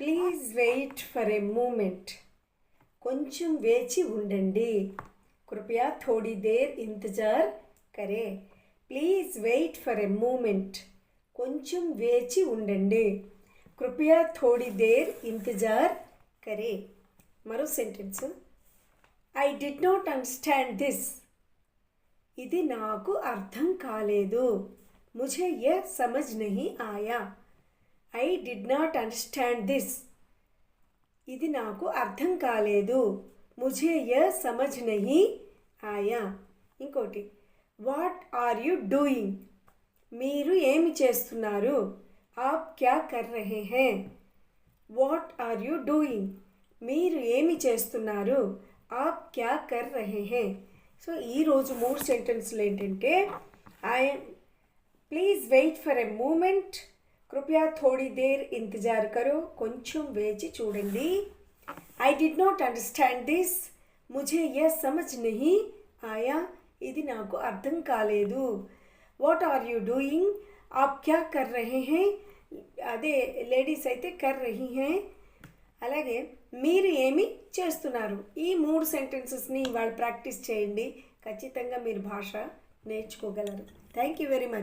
Please wait for a moment. కొంచెం వేచి ఉండండి. కృపయా థోड़ी देर इंतजार करें. Please wait for a moment. కొంచెం వేచి ఉండండి. కృపయా థోड़ी देर इंतजार करें. మరో sentence. I did not understand this. ఇది నాకు అర్థం కాలేదు. ముझे यह समझ नहीं आया. I did not understand this. ఇది నాకు అర్థం కాలేదు. ముझे यह समझ नहीं आया. ఇంకోటి. What are you doing. మీరు ఏమి చేస్తున్నారు. ఆప్ క్యా కర్ రహే హై. What are you doing. మీరు ఏమి చేస్తున్నారు. ఆప్ క్యా కర్ రహే హై. సో ఈరోజు 3 సెంటెన్స్లు ఏంటంటే please wait for a moment. కృపయా థోड़ी देर ఇంతజార్ కరో. కొంచెం వేచి చూడండి. I did not understand this. ముझे यह समझ नहीं आया. ఇది నాకు అర్థం కాలేదు. What are you doing. ఆప్ క్యా కర్ రహే హై. అదే లేడీస్ అయితే కర్ రహీ హై. అలాగే మీరు ఏమి చేస్తున్నారు. ఈ 3 సెంటెన్సెస్ని ఇవాళ ప్రాక్టీస్ చేయండి. ఖచ్చితంగా మీరు భాష నేర్చుకోగలరు. Thank you very much.